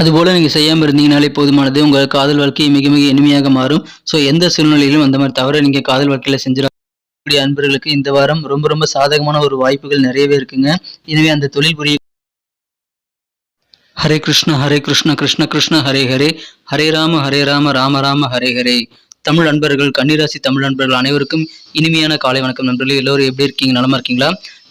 அதுபோல நீங்க செய்யாம இருந்தீங்கனாலே போதுமானது. உங்க காதல் வாழ்க்கை மிக மிக இனிமையாக மாறும். எந்த சூழ்நிலையிலும் அந்த மாரி தவற நீங்க காதல் வாழ்க்கையில செஞ்சிடக்கூடிய அன்பர்களுக்கு இந்த வாரம் ரொம்ப ரொம்ப சாதகமான ஒரு வாய்ப்புகள் நிறையவே இருக்குங்க. எனவே அந்த தொழில் புரிய ஹரே கிருஷ்ண ஹரே கிருஷ்ண கிருஷ்ண கிருஷ்ண ஹரே ஹரே ஹரே ராம ராம ராம ஹரே ஹரே. தமிழ் அன்பர்கள், கன்னிராசி தமிழ் அன்பர்கள் அனைவருக்கும் இனிமையான காலை வணக்கம் நண்பர்களே. எல்லோரும் எப்படி இருக்கீங்க? நலமா இருக்கீங்களா?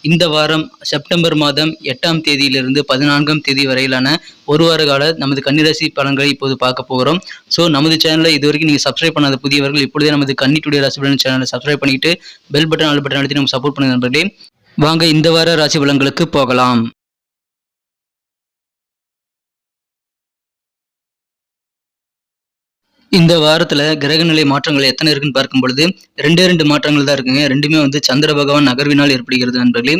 இந்த வாரம் செப்டம்பர் மாதம் 8ஆம் தேதியிலிருந்து 14ஆம் தேதி வரையிலான ஒரு வார கால நமது கன்னிராசி பலன்களை இப்போது பார்க்க போகிறோம். நமது சேனலை இதுவரைக்கும் நீங்கள் சப்ஸ்கிரைப் பண்ணாத புதியவர்கள் இப்பொழுதே நமது கன்னி டுடே ராசி பலன் சேனலை சப்ஸ்கிரைப் பண்ணிட்டு பெல் பட்டன் ஆல் பட்டன் அழுத்தி நம்ம சப்போர்ட் பண்ணுங்க நண்பர்களே. வாங்க இந்த வார ராசி பலன்களுக்கு போகலாம். இந்த வாரத்துல கிரகநிலை மாற்றங்கள் எத்தனை இருக்குன்னு பார்க்கும் பொழுது ரெண்டு மாற்றங்கள் தான் இருக்குங்க. ரெண்டுமே சந்திர பகவான் நகர்வினால் ஏற்படுகிறது நண்பர்களே.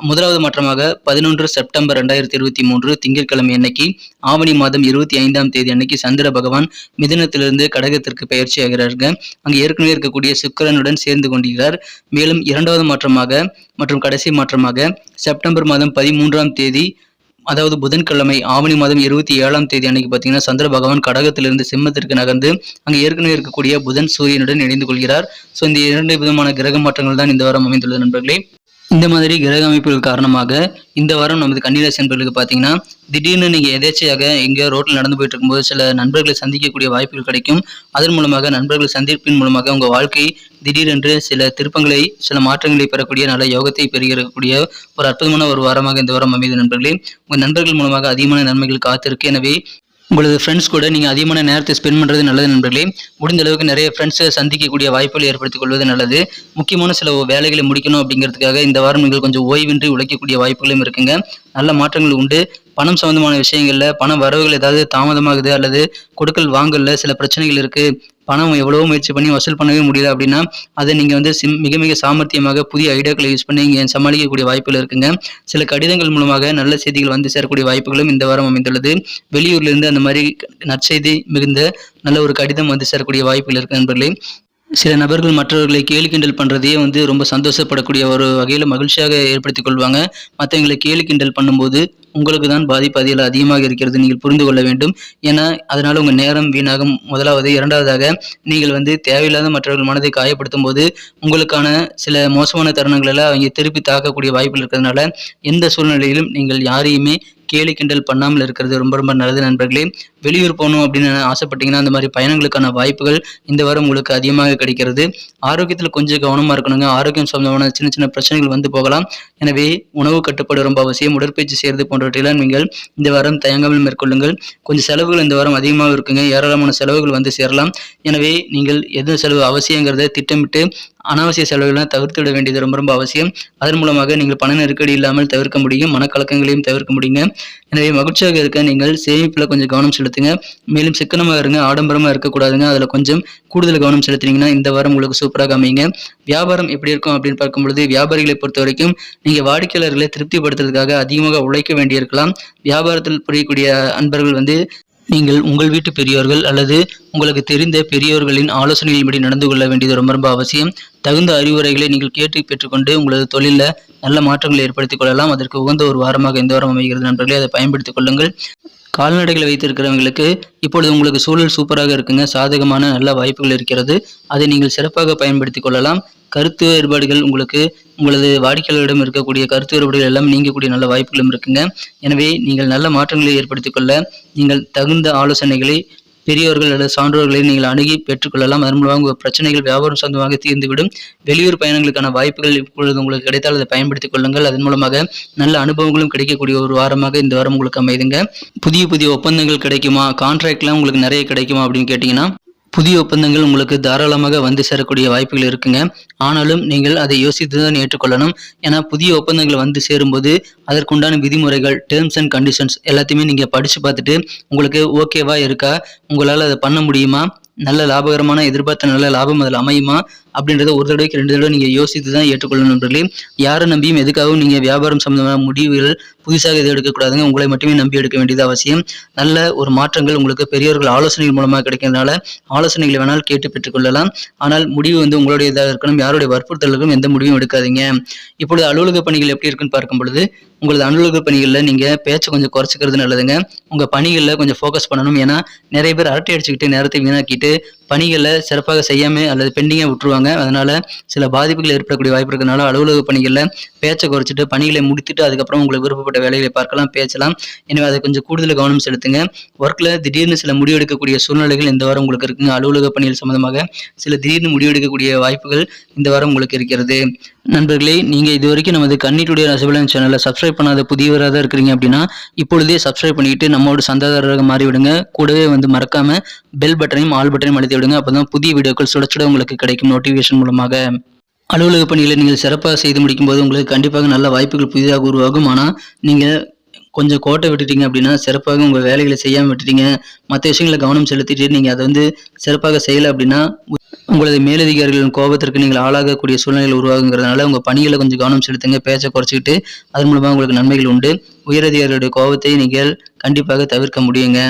முதலாவது மாற்றமாக 11 செப்டம்பர் 2023 திங்கட்கிழமை அன்னைக்கு ஆவணி மாதம் 25ஆம் தேதி அன்னைக்கு சந்திர பகவான் மிதுனத்திலிருந்து கடகத்திற்கு பயிற்சி ஆகிறாருங்க. அங்கு ஏற்கனவே இருக்கக்கூடிய சுக்கிரனுடன் சேர்ந்து கொண்டிருக்கிறார். மேலும் இரண்டாவது மாற்றமாக மற்றும் கடைசி மாற்றமாக செப்டம்பர் மாதம் 13ஆம் தேதி அதாவது புதன்கிழமை ஆவணி மாதம் 27ஆம் தேதி அன்னைக்கு பார்த்தீங்கன்னா சந்திர பகவான் கடகத்திலிருந்து சிம்மத்திற்கு நகர்ந்து அங்கே ஏற்கனவே இருக்கக்கூடிய புதன் சூரியனுடன் இணைந்து கொள்கிறார். இந்த 2 விதமான கிரக மாற்றங்கள் தான் இந்த வாரம் அமைந்துள்ளது நண்பர்களே. இந்த மாதிரி கிரக அமைப்புகள் காரணமாக இந்த வாரம் நமது கன்னிராசி நண்பர்களுக்கு பார்த்தீங்கன்னா திடீர்னு நீங்கள் எதேச்சையாக எங்கேயோ ரோட்டில் நடந்து போயிட்டு இருக்கும்போது சில நண்பர்களை சந்திக்கக்கூடிய வாய்ப்புகள் கிடைக்கும். அதன் மூலமாக நண்பர்கள் சந்திப்பின் மூலமாக உங்கள் வாழ்க்கை திடீரென்று சில திருப்பங்களை சில மாற்றங்களை பெறக்கூடிய நல்ல யோகத்தை பெறுகிறக்கூடிய ஒரு அற்புதமான ஒரு வாரமாக இந்த வாரம் அமைது நண்பர்களே. உங்கள் நண்பர்கள் மூலமாக அதிகமான நன்மைகள் காத்திருக்கு. எனவே உங்களது ஃப்ரெண்ட்ஸ் கூட நீங்கள் அதிகமான நேரத்தை ஸ்பெண்ட் பண்ணுறது நல்லது நண்பர்களே. முடிந்த அளவுக்கு நிறைய ஃப்ரெண்ட்ஸை சந்திக்கக்கூடிய வாய்ப்புகளை ஏற்படுத்திக் கொள்வது நல்லது. முக்கியமான சில வேலைகளை முடிக்கணும் அப்படிங்கிறதுக்காக இந்த வாரம் நீங்கள் கொஞ்சம் ஓய்வின்றி உழைக்கக்கூடிய வாய்ப்புகளும் இருக்குங்க. நல்ல மாற்றங்கள் உண்டு. பணம் சம்பந்தமான விஷயங்கள்ல பண வரவுகள் ஏதாவது தாமதமாகுது அல்லது கொடுக்கல் வாங்கல சில பிரச்சனைகள் இருக்கு, பணம் எவ்வளவோ முயற்சி பண்ணி வசூல் பண்ணவே முடியல அப்படின்னா அதை நீங்கள் மிக மிக சாமர்த்தியமாக புதிய ஐடியாக்களை யூஸ் பண்ணி இங்கே சமாளிக்கக்கூடிய வாய்ப்புகள் இருக்குங்க. சில கடிதங்கள் மூலமாக நல்ல செய்திகள் வந்து சேரக்கூடிய வாய்ப்புகளும் இந்த வாரம் அமைந்துள்ளது. வெளியூர்லேருந்து அந்த மாதிரி நற்செய்தி மிகுந்த நல்ல ஒரு கடிதம் வந்து சேரக்கூடிய வாய்ப்புகள் இருக்கு நண்பர்களே. சில நபர்கள் மற்றவர்களை கேலி கிண்டல் பண்ணுறதையே ரொம்ப சந்தோஷப்படக்கூடிய ஒரு வகையில் மகிழ்ச்சியாக ஏற்படுத்திக் கொள்வாங்க. மற்றவங்களை கேலி கிண்டல் பண்ணும்போது உங்களுக்கு தான் பாதிப்பு அதிகமாக இருக்கிறது நீங்கள் புரிந்து கொள்ள வேண்டும். ஏன்னா அதனால உங்கள் நேரம் வீணாகும். முதலாவது. இரண்டாவதாக நீங்கள் தேவையில்லாத மற்றவர்கள் மனதை காயப்படுத்தும் போது உங்களுக்கான சில மோசமான தருணங்கள் எல்லாம் அவங்க திருப்பி தாக்கக்கூடிய வாய்ப்புகள் இருக்கிறதுனால எந்த சூழ்நிலையிலும் நீங்கள் யாரையுமே கேலி கிண்டல் பண்ணாமல் இருக்கிறது ரொம்ப ரொம்ப நல்லது நண்பர்களே. வெளியூர் போகணும் அப்படின்னு ஆசைப்பட்டீங்கன்னா அந்த மாதிரி பயணங்களுக்கான வாய்ப்புகள் இந்த வாரம் உங்களுக்கு அதிகமாக கிடைக்கிறது. ஆரோக்கியத்தில் கொஞ்சம் கவனமாக இருக்கணுங்க. ஆரோக்கியம் சம்பந்தமான சின்ன சின்ன பிரச்சனைகள் வந்து போகலாம். எனவே உணவு கட்டுப்பாடு ரொம்ப அவசியம். உடற்பயிற்சி செய்வது போன்றவற்றையெல்லாம் நீங்கள் இந்த வாரம் தயங்காமல் மேற்கொள்ளுங்கள். கொஞ்சம் செலவுகள் இந்த வாரம் அதிகமாக இருக்குங்க. ஏராளமான செலவுகள் வந்து சேரலாம். எனவே நீங்கள் எது செலவு அவசியங்கிறத திட்டமிட்டு அனாவசிய செலவுகளை தவிர்த்து விட வேண்டியது ரொம்ப ரொம்ப அவசியம். அதன் மூலமாக நீங்கள் பண நெருக்கடி இல்லாமல் தவிர்க்க முடியும். மனக்கலக்கங்களையும் தவிர்க்க முடியுங்க. எனவே மகிழ்ச்சியாக இருக்க நீங்கள் சேமிப்பில் கொஞ்சம் கவனம் செலுத்துங்க. மேலும் சிக்கனமாக இருங்க. ஆடம்பரமாக இருக்கக்கூடாதுங்க. அதில் கொஞ்சம் கூடுதல் கவனம் செலுத்தினீங்கன்னா இந்த வாரம் உங்களுக்கு சூப்பராக அமைங்க. வியாபாரம் எப்படி இருக்கும் அப்படின்னு பார்க்கும்பொழுது வியாபாரிகளை பொறுத்த வரைக்கும் நீங்கள் வாடிக்கையாளர்களை திருப்திப்படுத்துறதுக்காக அதிகமாக உழைக்க வேண்டியிருக்கலாம். வியாபாரத்தில் புரியக்கூடிய அன்பர்கள் நீங்கள் உங்கள் வீட்டு பெரியோர்கள் அல்லது உங்களுக்கு தெரிந்த பெரியோர்களின் ஆலோசனையின்படி நடந்து கொள்ள வேண்டியது ரொம்ப ரொம்ப அவசியம். தகுந்த அறிவுரைகளை நீங்கள் கேட்டு பெற்றுக்கொண்டு உங்களது தொழிலில் நல்ல மாற்றங்களை ஏற்படுத்திக் கொள்ளலாம். அதற்கு உகந்த ஒரு வாரமாக இந்த வாரம் அமைகிறது நண்பர்களே. அதை பயன்படுத்திக் கொள்ளுங்கள். கால்நடைகளை வைத்திருக்கிறவங்களுக்கு இப்பொழுது உங்களுக்கு சூழல் சூப்பராக இருக்குங்க. சாதகமான நல்ல வாய்ப்புகள் இருக்கிறது. அதை நீங்கள் சிறப்பாக பயன்படுத்திக் கொள்ளலாம். கருத்து வேறுபாடுகள் உங்களது வாடிக்கையாளரிடம் இருக்கக்கூடிய கருத்து வேறுபாடுகள் எல்லாம் நீங்கக்கூடிய நல்ல வாய்ப்புகளும் இருக்குங்க. எனவே நீங்கள் நல்ல மாற்றங்களை ஏற்படுத்திக் கொள்ள நீங்கள் தகுந்த ஆலோசனைகளை பெரியோர்கள் அல்லது சான்றோர்களை நீங்கள் அணுகி பெற்றுக்கொள்ளலாம். அதன் மூலமாக உங்கள் பிரச்சனைகள் வியாபாரம் சொந்தமாக தீர்ந்துவிடும். வெளியூர் பயணங்களுக்கான வாய்ப்புகள் இப்பொழுது உங்களுக்கு கிடைத்தால் அதை பயன்படுத்திக் கொள்ளுங்கள். அதன் மூலமாக நல்ல அனுபவங்களும் கிடைக்கக்கூடிய ஒரு வாரமாக இந்த வாரம் உங்களுக்கு அமைதுங்க. புதிய ஒப்பந்தங்கள் கிடைக்குமா, கான்ட்ராக்ட்லாம் உங்களுக்கு நிறைய கிடைக்குமா அப்படின்னு கேட்டிங்கன்னா புதிய ஒப்பந்தங்கள் உங்களுக்கு தாராளமாக வந்து சேரக்கூடிய வாய்ப்புகள் இருக்குங்க. ஆனாலும் நீங்கள் அதை யோசித்து தான் ஏற்றுக்கொள்ளணும். ஏன்னா புதிய ஒப்பந்தங்கள் வந்து சேரும்போது அதற்குண்டான விதிமுறைகள், டேர்ம்ஸ் அண்ட் கண்டிஷன்ஸ் எல்லாத்தையுமே நீங்கள் படித்து பார்த்துட்டு உங்களுக்கு ஓகேவா இருக்கா, உங்களால் அதை பண்ண முடியுமா, நல்ல லாபகரமான எதிர்பார்த்த நல்ல லாபம் அதில் அமையுமா அப்படின்றத ஒரு தடவைக்கு 2 தடவை நீங்க யோசித்து தான் ஏற்றுக்கொள்ளணும் நண்பர்களே. யாரை நம்பியும் எதுக்காகவும் நீங்க வியாபாரம் சம்பந்தமான முடிவுகள் புதிதாக எதுவும் எடுக்கக்கூடாதுங்க. உங்களை மட்டுமே நம்பி எடுக்க வேண்டியது அவசியம். நல்ல ஒரு மாற்றங்கள் உங்களுக்கு பெரியவர்கள் ஆலோசனைகள் மூலமா கிடைக்கிறதுனால ஆலோசனைகளை வேணால் கேட்டு பெற்றுக்கொள்ளலாம். ஆனால் முடிவு உங்களுடையதாக இருக்கணும். யாருடைய வற்புறுத்தலுக்கும் எந்த முடிவும் எடுக்காதீங்க. இப்பொழுது அலுவலக பணிகள் எப்படி இருக்குன்னு பார்க்கும் பொழுது உங்களது அலுவலக பணிகளில் நீங்க பேச்சை கொஞ்சம் குறைச்சிக்கிறது நல்லதுங்க. உங்க பணிகளில் கொஞ்சம் ஃபோக்கஸ் பண்ணணும். ஏன்னா நிறைய பேர் அரட்டை அடிச்சுக்கிட்டு நேரத்தை வீணாக்கிட்டு பணிகளை சிறப்பாக செய்யாம அல்லது பெண்டிங்கா விட்டுருவாங்க. அதனால சில பாதிப்புகள் ஏற்படக்கூடிய வாய்ப்பு இருக்கிறதுனால அலுவலக பணிகளில் பேச்சை குறைச்சிட்டு பணிகளை முடித்துட்டு அதுக்கப்புறம் உங்களுக்கு விருப்பப்பட்ட வேலைகளை பார்க்கலாம், பேசலாம். எனவே அதை கொஞ்சம் கூடுதல் கவனம் செலுத்துங்க. ஒர்க்ல திடீர்னு சில முடிவெடுக்கக்கூடிய சூழ்நிலைகள் இந்த வாரம் உங்களுக்கு இருக்குங்க. அலுவலக பணிகள் சம்பந்தமாக சில திடீர்னு முடிவெடுக்கக்கூடிய வாய்ப்புகள் இந்த வாரம் உங்களுக்கு இருக்கிறது. நண்பர்களே, நீங்க இது வரைக்கும் நமது கன்னி டுடே ராசிபலன் சேனலை சப்ஸ்கிரைப் பண்ணாத புதியவராக தான் இருக்கிறீங்க அப்படின்னா இப்பொழுதே சப்ஸ்கிரைப் பண்ணிட்டு நம்மளோட சந்தாதாரராக மாறிவிடுங்க. கூடவே மறக்காம பெல் பட்டனையும் ஆல் பட்டனையும் அழுத்தி விடுங்க. அப்பதான் புதிய வீடியோக்கள் சுட சுட உங்களுக்கு கிடைக்கும் நோட்டிஃபிகேஷன் மூலமாக. அலுவலக பணிகளை நீங்கள் சிறப்பாக செய்து முடிக்கும் போது உங்களுக்கு கண்டிப்பாக நல்ல வாய்ப்புகள் புதிதாக உருவாகும். ஆனால் நீங்க கொஞ்சம் கோட்டை விட்டுட்டீங்க அப்படின்னா சிறப்பாக உங்கள் வேலைகளை செய்யாமல் விட்டுட்டீங்க, மற்ற விஷயங்களை கவனம் செலுத்திட்டு நீங்கள் அதை சிறப்பாக செய்யலை அப்படின்னா உங்களது மேலதிகாரிகளின் கோபத்திற்கு நீங்கள் ஆளாகக்கூடிய சூழ்நிலைகள் உருவாகுங்கிறதுனால உங்கள் பணிகளை கொஞ்சம் கவனம் செலுத்துங்க. பேச்சை குறைச்சிக்கிட்டு அதன் மூலமாக உங்களுக்கு நன்மைகள் உண்டு. உயரதிகாரிகளுடைய கோபத்தை நீங்கள் கண்டிப்பாக தவிர்க்க முடியுங்க.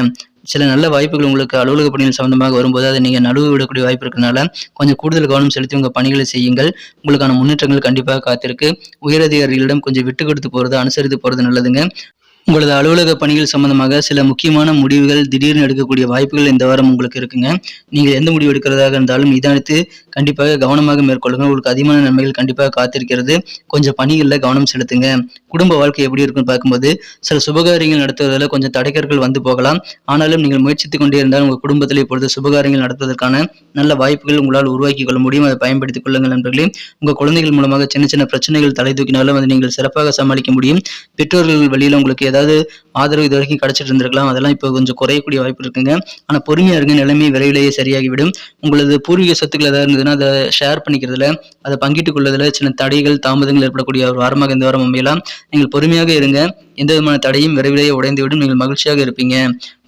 சில நல்ல வாய்ப்புகள் உங்களுக்கு அலுவலக பணிகள் சம்பந்தமாக வரும்போது அதை நீங்கள் நழுவு விடக்கூடிய வாய்ப்பு இருக்கிறதுனால கொஞ்சம் கூடுதல் கவனம் செலுத்தி உங்கள் பணிகளை செய்யுங்கள். உங்களுக்கான முன்னேற்றங்கள் கண்டிப்பாக காத்திருக்கு. உயரதிகாரிகளிடம் கொஞ்சம் விட்டு கொடுத்து போகிறது, அனுசரித்து போகிறது நல்லதுங்க. உங்களது அலுவலக பணிகள் சம்பந்தமாக சில முக்கியமான முடிவுகள் திடீர்னு எடுக்கக்கூடிய வாய்ப்புகள் இந்த வாரம் உங்களுக்கு இருக்குங்க. நீங்கள் எந்த முடிவு எடுக்கிறதாக இருந்தாலும் நிதானித்து கண்டிப்பாக கவனமாக மேற்கொள்ளுங்க. உங்களுக்கு அதிகமான நன்மைகள் கண்டிப்பாக காத்திருக்கிறது. கொஞ்சம் பணிகளில் கவனம் செலுத்துங்க. குடும்ப வாழ்க்கை எப்படி இருக்குன்னு பார்க்கும்போது சில சுபகாரியங்கள் நடத்துவதில் கொஞ்சம் தடைக்கற்கள் வந்து போகலாம். ஆனாலும் நீங்கள் முயற்சித்துக் கொண்டே இருந்தால் உங்கள் குடும்பத்தில் இப்பொழுது சுபகாரியங்கள் நடத்துவதற்கான நல்ல வாய்ப்புகள் உங்களால் உருவாக்கி கொள்ள முடியும். அதை பயன்படுத்திக் கொள்ளுங்கள் நண்பர்களே. உங்கள் குழந்தைகள் மூலமாக சின்ன சின்ன பிரச்சனைகள் தலை தூக்கினாலும் அதை நீங்கள் சிறப்பாக சமாளிக்க முடியும். பெற்றோர்கள் வழியில் உங்களுக்கு ஏதாவது ஆதரவு இது வரைக்கும் கிடைச்சிட்டு இருந்திருக்கலாம், அதெல்லாம் இப்போ கொஞ்சம் குறையக்கூடிய வாய்ப்பு இருக்குங்க. ஆனால் பொறுமையா இருங்க, நிலைமை விரைவிலேயே சரியாகிவிடும். உங்களது பூர்வீக சொத்துக்கள் ஏதாவது இருந்ததுன்னா அதை ஷேர் பண்ணிக்கிறதுல, அதை பங்கிட்டுக் கொள்வதில் சின்ன தடைகள் தாமதங்கள் ஏற்படக்கூடிய ஒரு வாரமாக இந்த வாரம் அமையலாம். நீங்கள் பொறுமையாக இருங்க, எந்த விதமான தடையும் விரைவிலேயே உடைந்துவிடும். நீங்கள் மகிழ்ச்சியாக இருப்பீங்க.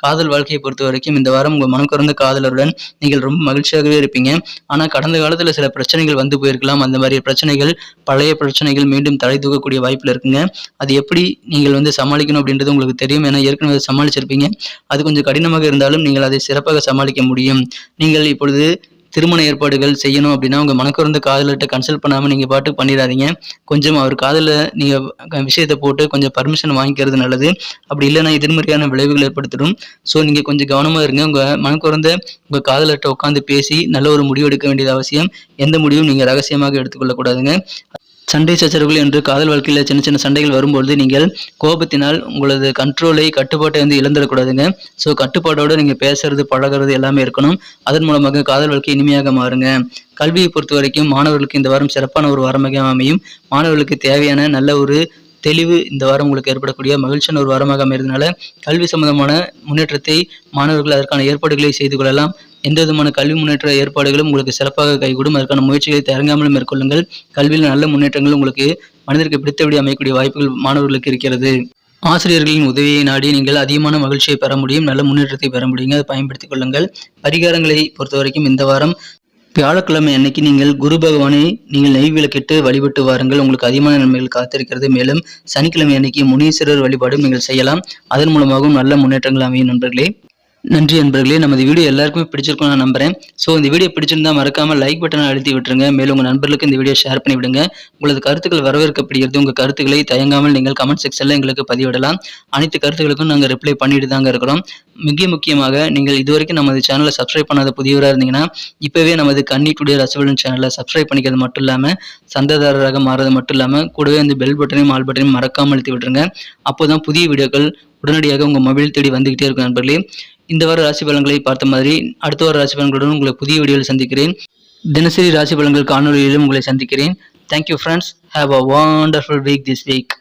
காதல் வாழ்க்கையை பொறுத்த வரைக்கும் இந்த வாரம் உங்கள் மனம் கறந்த காதலருடன் நீங்கள் ரொம்ப மகிழ்ச்சியாகவே இருப்பீங்க. ஆனால் கடந்த காலத்தில் சில பிரச்சனைகள் வந்து போயிருக்கலாம். அந்த மாதிரி பிரச்சனைகள், பழைய பிரச்சனைகள் மீண்டும் தலை தூக்கக்கூடிய வாய்ப்பில் இருக்குங்க. அது எப்படி நீங்கள் சமாளிக்கணும் அப்படின்றது உங்களுக்கு தெரியும். ஏன்னா ஏற்கனவே சமாளிச்சிருப்பீங்க. அது கொஞ்சம் கடினமாக இருந்தாலும் நீங்கள் அதை சிறப்பாக சமாளிக்க முடியும். நீங்கள் இப்பொழுது திருமண ஏற்பாடுகள் செய்யணும் அப்படின்னா உங்கள் மனக்குறந்த காதலர்கிட்ட கன்சல்ட் பண்ணாமல் நீங்கள் பாட்டுக்கு பண்ணிடாதீங்க. கொஞ்சம் அவர் காதலில் நீங்கள் விஷயத்தை போட்டு கொஞ்சம் பர்மிஷன் வாங்கிக்கிறது நல்லது. அப்படி இல்லைன்னா எதிர்மறையான விளைவுகள் ஏற்படுத்திடும். ஸோ நீங்கள் கொஞ்சம் கவனமாக இருங்க. உங்கள் மனக்குறந்த உங்கள் காதலர்கிட்ட உட்காந்து பேசி நல்ல ஒரு முடிவு எடுக்க வேண்டியது அவசியம். எந்த முடிவும் நீங்கள் ரகசியமாக எடுத்துக்கொள்ளக்கூடாதுங்க. சண்டை சச்சரவுகள் என்று காதல் வாழ்க்கையில் சின்ன சின்ன சண்டைகள் வரும்பொழுது நீங்கள் கோபத்தினால் உங்களது கட்டுப்பாட்டை இழந்துடக்கூடாதுங்க. ஸோ கட்டுப்பாட்டோடு நீங்கள் பேசுறது பழகிறது எல்லாமே இருக்கணும். அதன் மூலமாக காதல் வாழ்க்கை இனிமையாக மாறுங்க. கல்வியை பொறுத்த வரைக்கும் மாணவர்களுக்கு இந்த வாரம் சிறப்பான ஒரு வாரமாக அமையும். மாணவர்களுக்கு தேவையான நல்ல ஒரு தெளிவு இந்த வாரம் உங்களுக்கு ஏற்படக்கூடிய மகிழ்ச்சியான ஒரு வாரமாக அமைகிறதுனால கல்வி சம்பந்தமான முன்னேற்றத்தை மாணவர்கள் அதற்கான ஏற்பாடுகளை செய்து கொள்ளலாம். எந்த விதமான கல்வி முன்னேற்ற ஏற்பாடுகளும் உங்களுக்கு சிறப்பாக கைகூடும். அதற்கான முயற்சிகளை தயங்காமலும் மேற்கொள்ளுங்கள். கல்வியில் நல்ல முன்னேற்றங்கள் உங்களுக்கு மனிதருக்கு பிடித்தபடி அமையக்கூடிய வாய்ப்புகள் மாணவர்களுக்கு இருக்கிறது. ஆசிரியர்களின் உதவியை நாடி நீங்கள் அதிகமான மகிழ்ச்சியை பெற முடியும், நல்ல முன்னேற்றத்தை பெற முடியுங்க. அதை பயன்படுத்திக் கொள்ளுங்கள். பரிகாரங்களை பொறுத்த வரைக்கும் இந்த வாரம் வியாழக்கிழமை அன்னைக்கு நீங்கள் குரு பகவானை நீங்கள் நெய் விளக்கிட்டு வழிபட்டு வாருங்கள். உங்களுக்கு அதிகமான நன்மைகள் காத்திருக்கிறது. மேலும் சனிக்கிழமை அன்னைக்கு முனீஸ்வரர் வழிபாடும் நீங்கள் செய்யலாம். அதன் மூலமாகவும் நல்ல முன்னேற்றங்கள் அமையும் நண்பர்களே. நன்றி நண்பர்களே. நமது வீடியோ எல்லாருக்குமே பிடிச்சிருக்கும் நான் நம்புறேன். ஸோ இந்த வீடியோ பிடிச்சிருந்தா மறக்காம லைக் பட்டனை அழுத்தி விட்டுருங்க. மேலும் உங்கள் நண்பர்களுக்கு இந்த வீடியோ ஷேர் பண்ணி விடுங்க. உங்களது கருத்துக்கள் வரவேற்கப்படுகிறது. உங்கள் கருத்துக்களை தயங்காமல் நீங்கள் கமெண்ட் செக்ஷனில் எங்களுக்கு பதிவிடலாம். அனைத்து கருத்துக்களுக்கும் நாங்கள் ரிப்ளை பண்ணிட்டு தாங்க இருக்கிறோம். மிக முக்கியமாக நீங்கள் இதுவரைக்கும் நமது சேனலை சப்ஸ்கிரைப் பண்ணாத புதியவராக இருந்தீங்கன்னா இப்போவே நமது கன்னி டுடே ராசிபலன் சேனலை சப்ஸ்கிரைப் பண்ணிக்கிறது மட்டும் இல்லாமல் சந்தாதாரராக மாறது மட்டும் இல்லாமல் கூடவே பெல் பட்டனையும் ஆல் பட்டனையும் மறக்காமல் அழுத்தி விட்டுருங்க. அப்போதான் புதிய வீடியோக்கள் உடனடியாக உங்கள் மொபைல் தேடி வந்துகிட்டே இருக்கும் நண்பர்களே. இந்த வார ராசி பலன்களை பார்த்த மாதிரி அடுத்த வார ராசி பலன்களுடன் உங்களை புதிய வீடியோவில் சந்திக்கிறேன். தினசரி ராசி பலன்கள் காணொலியிலும் உங்களை சந்திக்கிறேன். Thank you friends. Have a wonderful week this week.